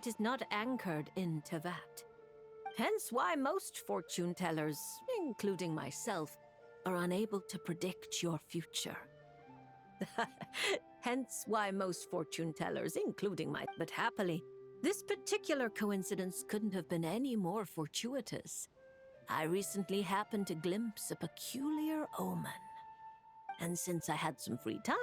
fate is not anchored in Tevat. Hence why most fortune tellers, including myself, are unable to predict your future. Hence why most fortune tellers, including my... But happily, this particular coincidence couldn't have been any more fortuitous. I recently happened to glimpse a peculiar omen. And since I had some free time,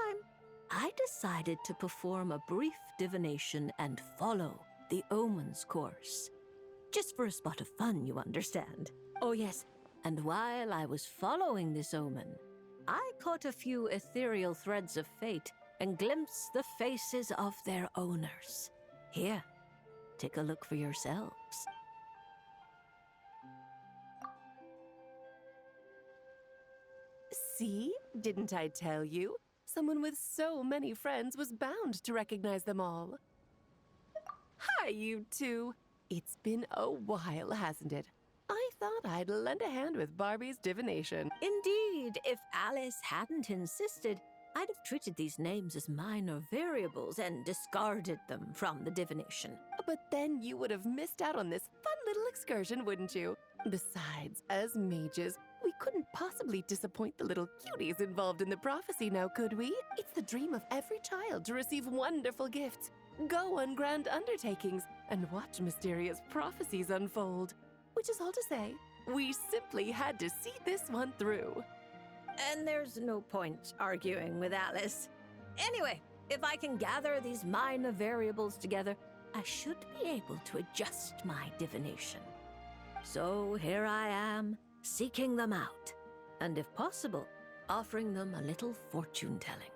I decided to perform a brief divination and follow the omen's course. Just for a spot of fun, you understand. Oh yes, and while I was following this omen, I caught a few ethereal threads of fate and glimpsed the faces of their owners. Here, take a look for yourselves. See? Didn't I tell you? Someone with so many friends was bound to recognize them all. Hi, you two. It's been a while, hasn't it? I thought I'd lend a hand with Barbie's divination. Indeed, if Alice hadn't insisted, I'd have treated these names as minor variables and discarded them from the divination. But then you would have missed out on this fun little excursion, wouldn't you? Besides, as mages, we couldn't possibly disappoint the little cuties involved in the prophecy now, could we? It's the dream of every child to receive wonderful gifts, go on grand undertakings, and watch mysterious prophecies unfold. Which is all to say, we simply had to see this one through. And there's no point arguing with Alice. Anyway, if I can gather these minor variables together, I should be able to adjust my divination. So here I am, seeking them out, and if possible, offering them a little fortune-telling.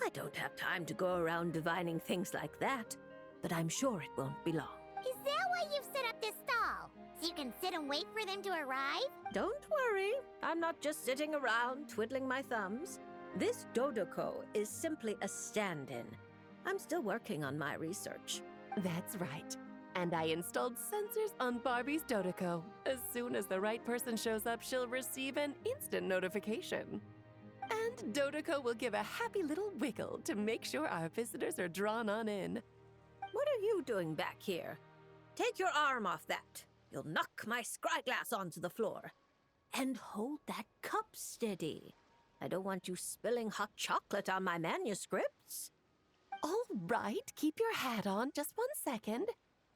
I don't have time to go around divining things like that, but I'm sure it won't be long. Is that why you've set up this stall? So you can sit and wait for them to arrive? Don't worry, I'm not just sitting around twiddling my thumbs. This Dodoko is simply a stand-in. I'm still working on my research. That's right. And I installed sensors on Barbie's Dodoko. As soon as the right person shows up, she'll receive an instant notification. And Dodoko will give a happy little wiggle to make sure our visitors are drawn on in. What are you doing back here? Take your arm off that. You'll knock my scryglass onto the floor. And hold that cup steady. I don't want you spilling hot chocolate on my manuscripts. All right, keep your hat on. Just 1 second.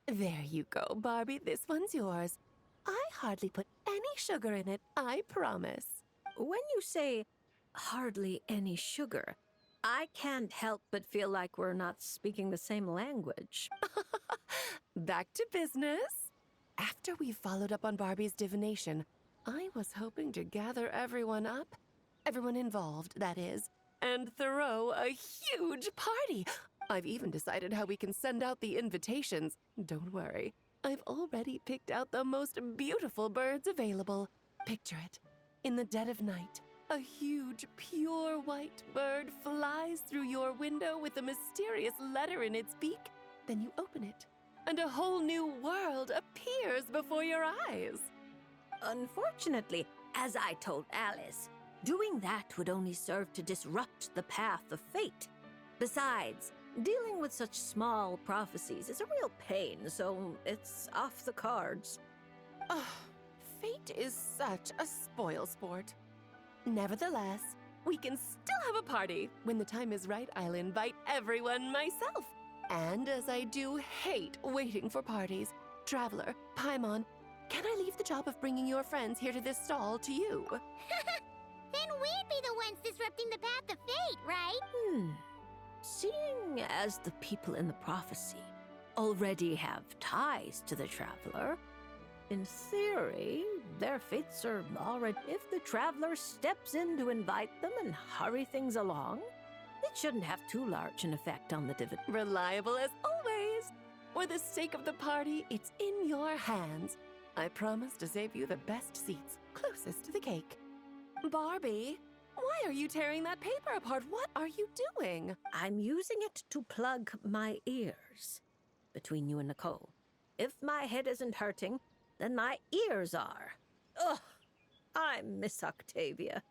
There you go, Barbie. This one's yours. I hardly put any sugar in it, I promise. When you say hardly any sugar, I can't help but feel like we're not speaking the same language. Back to business. After we followed up on Barbie's divination, I was hoping to gather everyone up, everyone involved, that is, and throw a huge party. I've even decided how we can send out the invitations. Don't worry, I've already picked out the most beautiful birds available. Picture it. In the dead of night, a huge, pure white bird flies through your window with a mysterious letter in its beak. Then you open it, and a whole new world appears before your eyes. Unfortunately, as I told Alice, doing that would only serve to disrupt the path of fate. Besides, dealing with such small prophecies is a real pain, so it's off the cards. Ugh, fate is such a spoilsport. Nevertheless, we can still have a party. When the time is right, I'll invite everyone myself. And as I do hate waiting for parties, Traveler, Paimon, can I leave the job of bringing your friends here to this stall to you? Then we'd be the ones disrupting the path of fate, right? Seeing as the people in the prophecy already have ties to the Traveler, in theory, their fates are already... If the Traveler steps in to invite them and hurry things along, it shouldn't have too large an effect on the dividend. Reliable as always. For the sake of the party, it's in your hands. I promise to save you the best seats, closest to the cake. Barbie, why are you tearing that paper apart? What are you doing? I'm using it to plug my ears. Between you and Nicole. If my head isn't hurting, then my ears are. Ugh, I miss Octavia.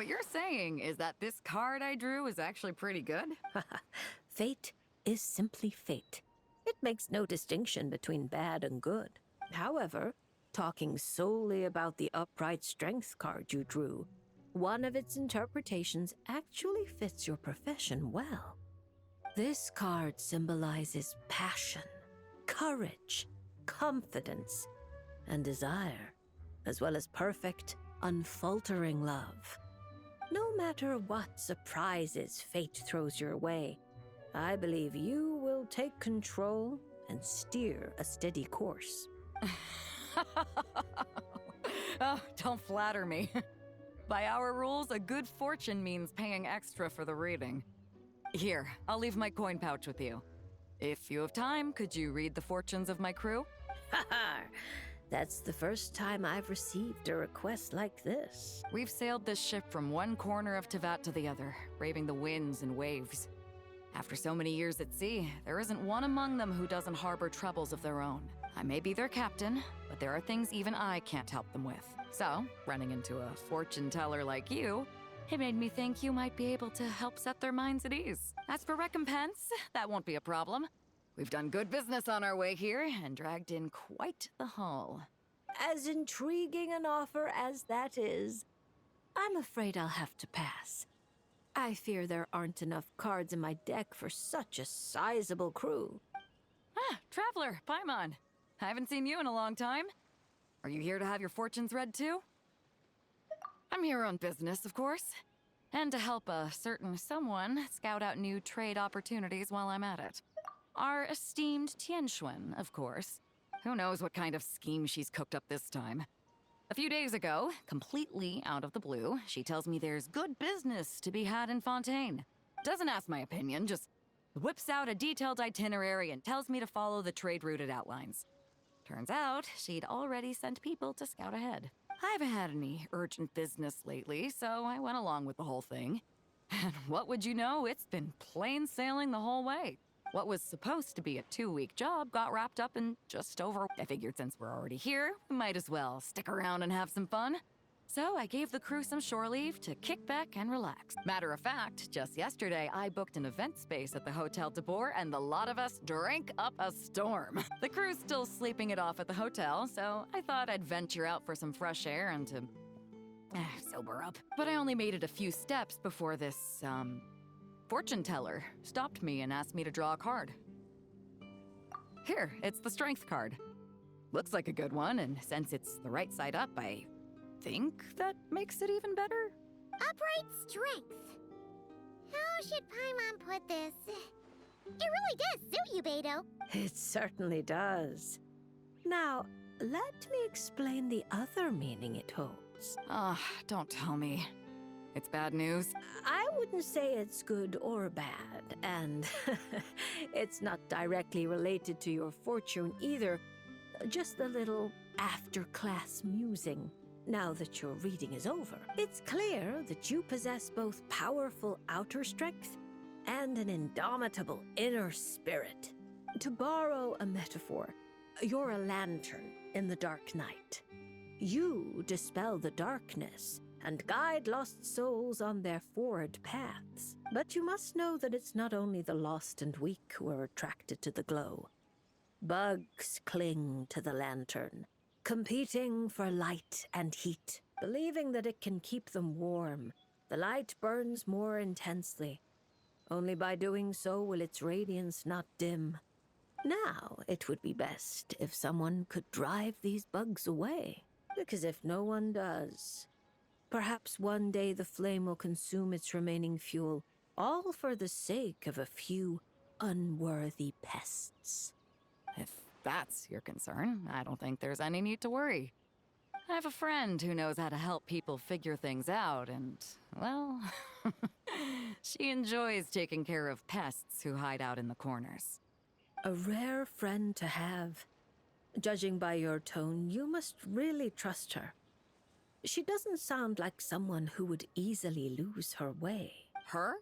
what you're saying is that this card I drew is actually pretty good? Fate is simply fate. It makes no distinction between bad and good. However, talking solely about the upright strength card you drew, one of its interpretations actually fits your profession well. This card symbolizes passion, courage, confidence, and desire, as well as perfect, unfaltering love. No matter what surprises fate throws your way, I believe you will take control and steer a steady course. Oh, don't flatter me. By our rules, a good fortune means paying extra for the reading. Here, I'll leave my coin pouch with you. If you have time, could you read the fortunes of my crew? Haha, that's the first time I've received a request like this. We've sailed this ship from one corner of Tevat to the other, braving the winds and waves. After so many years at sea, there isn't one among them who doesn't harbor troubles of their own. I may be their captain, but there are things even I can't help them with. So, running into a fortune teller like you, it made me think you might be able to help set their minds at ease. As for recompense, that won't be a problem. We've done good business on our way here and dragged in quite the haul. As intriguing an offer as that is, I'm afraid I'll have to pass. I fear there aren't enough cards in my deck for such a sizable crew. Ah, Traveler, Paimon. I haven't seen you in a long time. Are you here to have your fortunes read too? I'm here on business, of course. And to help a certain someone scout out new trade opportunities while I'm at it. Our esteemed Tianxuan, of course. Who knows what kind of scheme she's cooked up this time. A few days ago, completely out of the blue, she tells me there's good business to be had in Fontaine. Doesn't ask my opinion, just whips out a detailed itinerary and tells me to follow the trade route it outlines. Turns out, she'd already sent people to scout ahead. I haven't had any urgent business lately, so I went along with the whole thing. And what would you know, it's been plain sailing the whole way. What was supposed to be a 2-week job got wrapped up in just over. I figured since we're already here, we might as well stick around and have some fun. So I gave the crew some shore leave to kick back and relax. Matter of fact, just yesterday, I booked an event space at the Hotel de Boer, and the lot of us drank up a storm. The crew's still sleeping it off at the hotel, so I thought I'd venture out for some fresh air and to sober up. But I only made it a few steps before this, fortune teller stopped me and asked me to draw a card. Here, it's the strength card. Looks like a good one, and since it's the right side up, I think that makes it even better. Upright strength. How should Paimon put this? It really does suit you, Beto. It certainly does. Now, let me explain the other meaning it holds. Ah, don't tell me. It's bad news. I wouldn't say it's good or bad, and it's not directly related to your fortune either. Just a little after-class musing. Now that your reading is over, it's clear that you possess both powerful outer strength and an indomitable inner spirit. To borrow a metaphor, you're a lantern in the dark night. You dispel the darkness and guide lost souls on their forward paths. But you must know that it's not only the lost and weak who are attracted to the glow. Bugs cling to the lantern, competing for light and heat. Believing that it can keep them warm, the light burns more intensely. Only by doing so will its radiance not dim. Now, it would be best if someone could drive these bugs away. Because if no one does, perhaps one day the flame will consume its remaining fuel, all for the sake of a few unworthy pests. If that's your concern, I don't think there's any need to worry. I have a friend who knows how to help people figure things out, and, well, she enjoys taking care of pests who hide out in the corners. A rare friend to have. Judging by your tone, you must really trust her. She doesn't sound like someone who would easily lose her way. Her?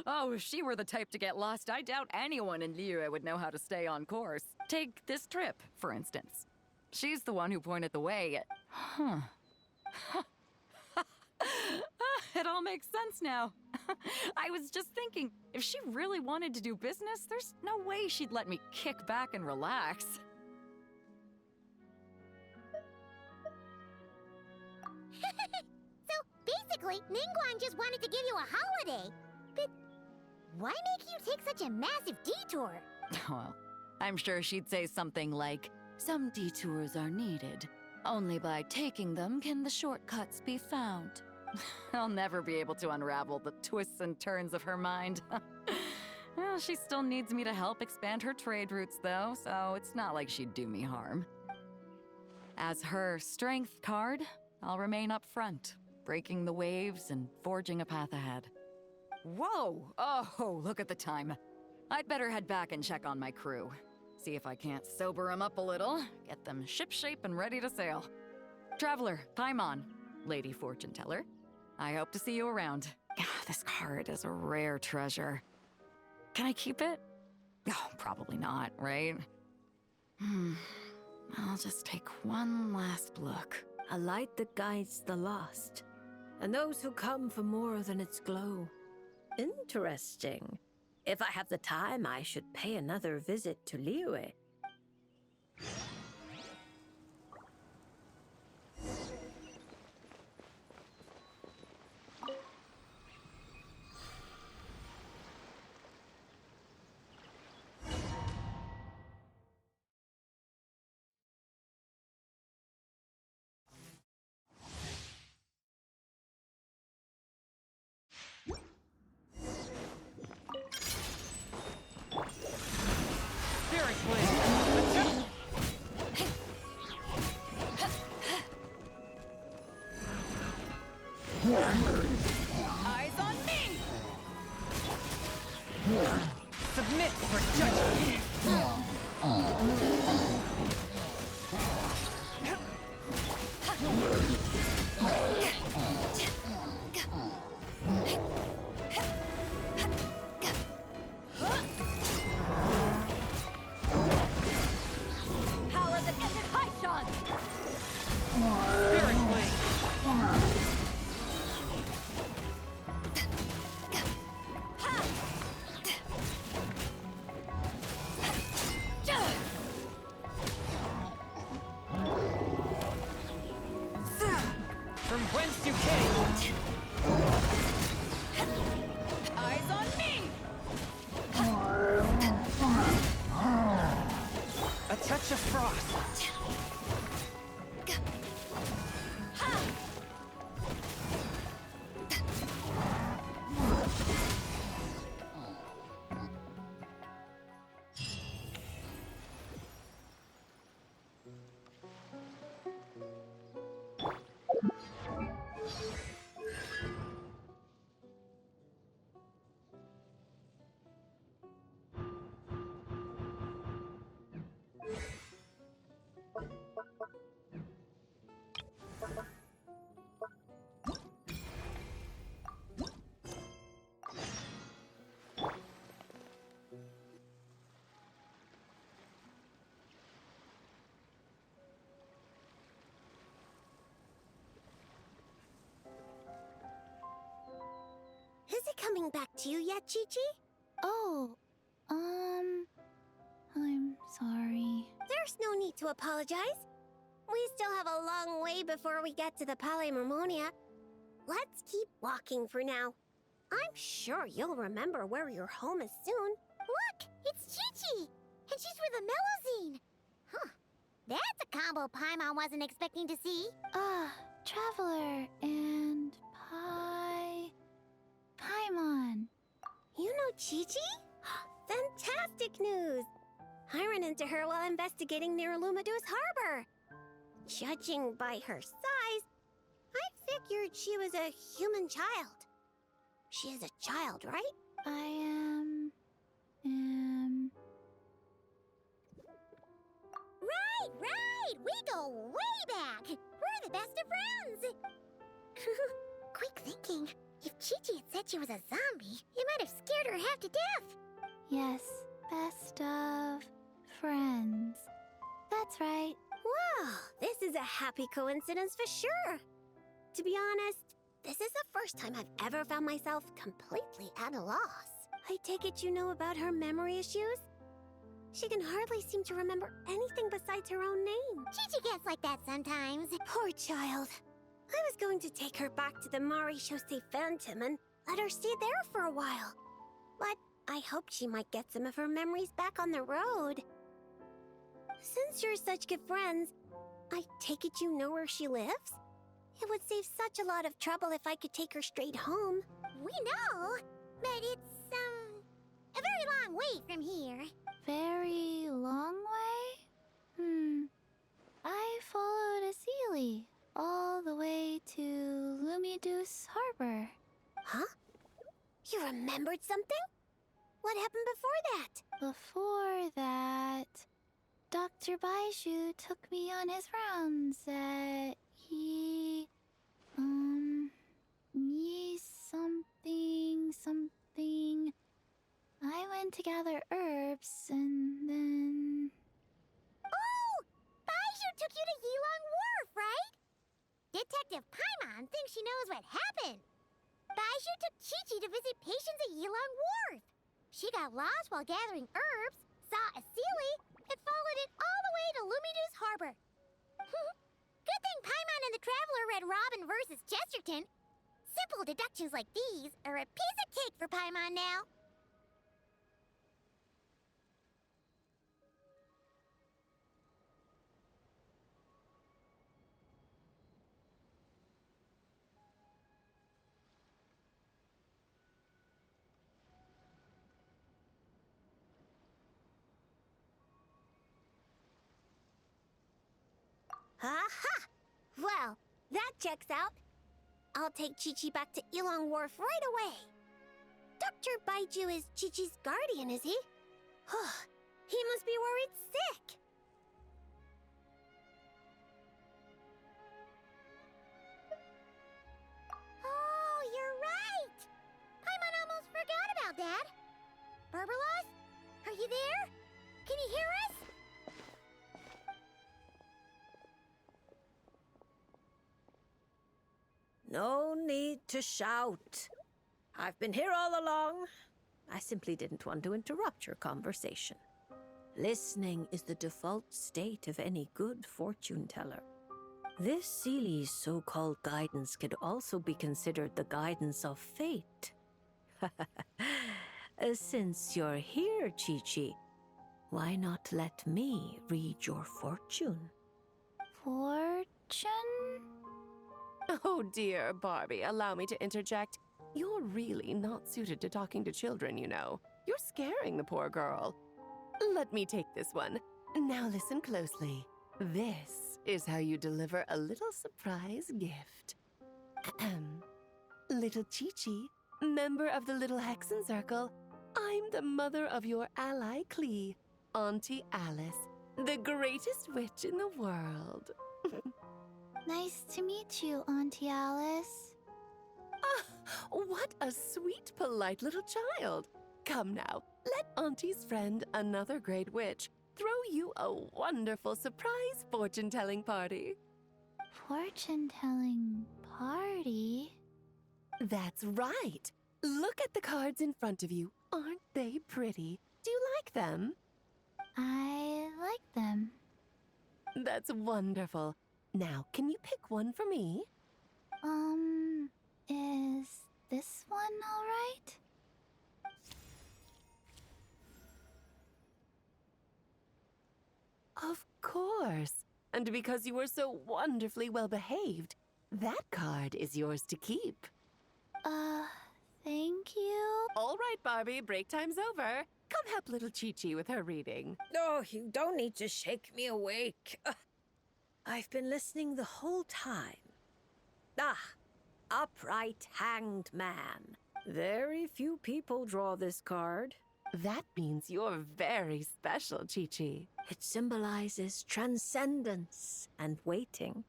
Oh, if she were the type to get lost, I doubt anyone in Liyue would know how to stay on course. Take this trip, for instance. She's the one who pointed the way. Huh. It all makes sense now. I was just thinking, if she really wanted to do business, there's no way she'd let me kick back and relax. So, basically, Ningguang just wanted to give you a holiday. But why make you take such a massive detour? Well, I'm sure she'd say something like, some detours are needed. Only by taking them can the shortcuts be found. I'll never be able to unravel the twists and turns of her mind. Well, she still needs me to help expand her trade routes, though, so it's not like she'd do me harm. As her strength card, I'll remain up front, breaking the waves and forging a path ahead. Whoa! Oh, look at the time. I'd better head back and check on my crew. See if I can't sober them up a little, get them shipshape and ready to sail. Traveler, Paimon, Lady Fortune Teller, I hope to see you around. This card is a rare treasure. Can I keep it? Oh, probably not, right? I'll just take one last look. A light that guides the lost, and those who come for more than its glow. Interesting. If I have the time, I should pay another visit to Liyue. Eyes on me! Submit for judgment! Power that ended Haishan! Spirit Blade! From whence you came! Eyes on me! A touch of frost! Is it coming back to you yet, Chi-Chi? Oh, I'm sorry. There's no need to apologize. We still have a long way before we get to the Palais Mermonia. Let's keep walking for now. I'm sure you'll remember where your home is soon. Look, it's Chi-Chi! And she's with the Mellozine! Huh. That's a combo Paimon wasn't expecting to see. Traveler and Paimon. You know Chi-Chi? Fantastic news! I ran into her while investigating near Lumadu's harbor. Judging by her size, I figured she was a human child. She is a child, right? I am... Right! We go way back! We're the best of friends! Quick thinking. If Chi-Chi had said she was a zombie, it might have scared her half to death. Yes, best of friends. That's right. Wow, this is a happy coincidence for sure. To be honest, This is the first time I've ever found myself completely at a loss. I take it you know about her memory issues? She can hardly seem to remember anything besides her own name. Chi gets like that sometimes. Poor child. I was going to take her back to the Maréchaussée Phantom and let her stay there for a while. But I hoped she might get some of her memories back on the road. Since you're such good friends, I take it you know where she lives? It would save such a lot of trouble if I could take her straight home. We know, but it's, a very long way from here. Very long way? I followed a Sealy all the way to Lumideus Harbor. Huh? You remembered something? What happened before that? Before that, Dr. Baiju took me on his rounds at something. I went to gather herbs and then... Oh! Baiju took you to Yilong Wharf, right? Detective Paimon thinks she knows what happened. Baiju took Chi-Chi to visit patients at Yilong Wharf. She got lost while gathering herbs, saw a Sealy, and followed it all the way to Lumideus Harbor. Good thing Paimon and the Traveler read Robin versus Chesterton. Simple deductions like these are a piece of cake for Paimon now. Aha! Well, that checks out. I'll take Chi-Chi back to Yilong Wharf right away. Dr. Baiju is Chi-Chi's guardian, is he? He must be worried sick. Oh, you're right! Paimon almost forgot about that. Barbalos, are you there? Can you hear us? No need to shout. I've been here all along. I simply didn't want to interrupt your conversation. Listening is the default state of any good fortune teller. This Seely's so-called guidance could also be considered the guidance of fate. Since you're here, Chi-Chi, why not let me read your fortune? Fortune? Oh dear, Barbie, allow me to interject. You're really not suited to talking to children, you know. You're scaring the poor girl. Let me take this one. Now listen closely. This is how you deliver a little surprise gift. Ahem. Little Chi-Chi, member of the Little Hexen Circle, I'm the mother of your ally Klee, Auntie Alice, the greatest witch in the world. Nice to meet you, Auntie Alice. Ah, what a sweet, polite little child. Come now, let Auntie's friend, another great witch, throw you a wonderful surprise fortune-telling party. Fortune-telling party? That's right. Look at the cards in front of you. Aren't they pretty? Do you like them? I like them. That's wonderful. Now, can you pick one for me? Is this one all right? Of course. And because you were so wonderfully well behaved, that card is yours to keep. Thank you. All right, Barbie, break time's over. Come help little Chi-Chi with her reading. No, you don't need to shake me awake. I've been listening the whole time. Upright hanged man. Very few people draw this card. That means you're very special, Chi-Chi. It symbolizes transcendence and waiting,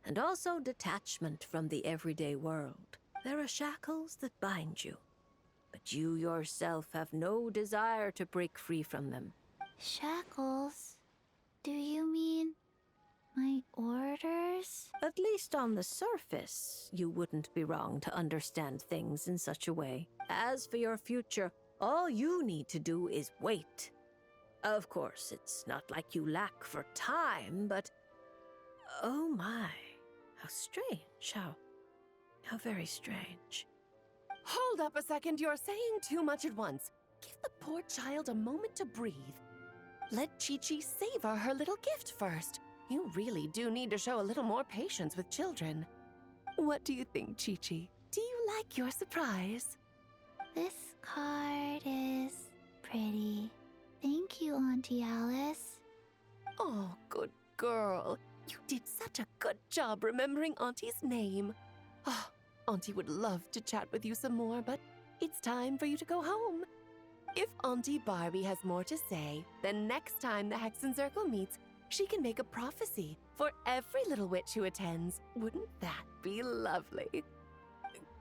and also detachment from the everyday world. There are shackles that bind you, but you yourself have no desire to break free from them. Shackles? Do you mean My orders? At least on the surface, you wouldn't be wrong to understand things in such a way. As for your future, all you need to do is wait. Of course, it's not like you lack for time, but... Oh my, how strange, how very strange. Hold up a second, you're saying too much at once. Give the poor child a moment to breathe. Let Chi-Chi savor her little gift first. You really do need to show a little more patience with children. What do you think, Chi-Chi? Do you like your surprise? This card is pretty. Thank you, Auntie Alice. Oh, good girl. You did such a good job remembering Auntie's name. Oh, Auntie would love to chat with you some more, but it's time for you to go home. If Auntie Barbie has more to say, then next time the Hexen Circle meets, she can make a prophecy for every little witch who attends. Wouldn't that be lovely?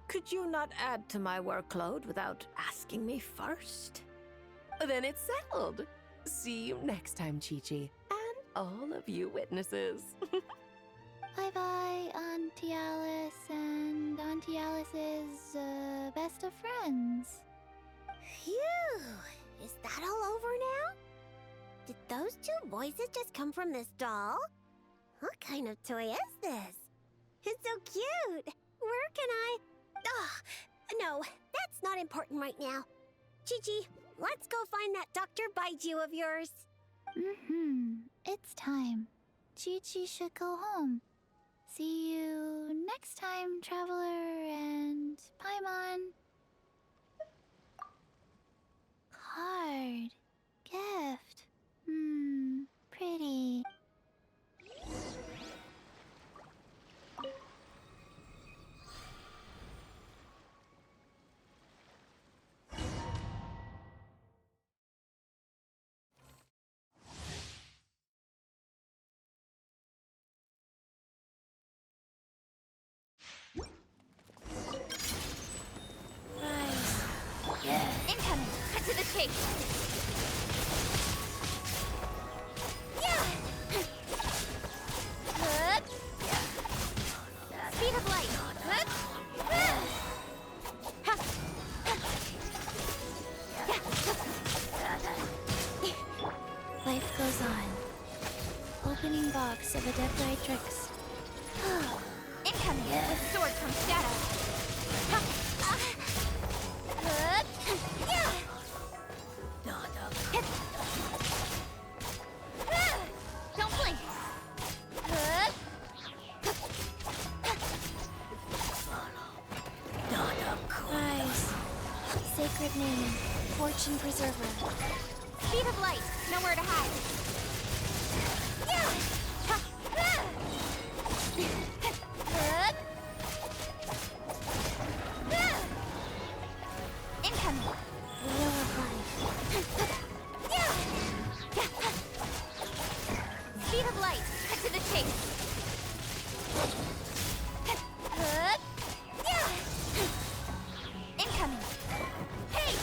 Could you not add to my workload without asking me first? Then it's settled. See you next time, Chi-Chi, and all of you witnesses. Bye-bye, Auntie Alice and Auntie Alice's best of friends. Phew! Is that all over now? Did those two voices just come from this doll? What kind of toy is this? It's so cute! Where can I... no, that's not important right now. Chi-Chi, let's go find that Dr. Baiju of yours. It's time. Chi-Chi should go home. See you next time, Traveler and Paimon. Card. Gift. Pretty. Incoming! Cut to the chase! Speed of light! Life goes on. Opening box of Adept Incoming! With sword from shadow! Don't blink! Rise. Sacred name. Fortune preserver. Speed of light! Nowhere to hide! Incoming! Wheel of life. Speed of light! Cut to the chase! Incoming! Hey!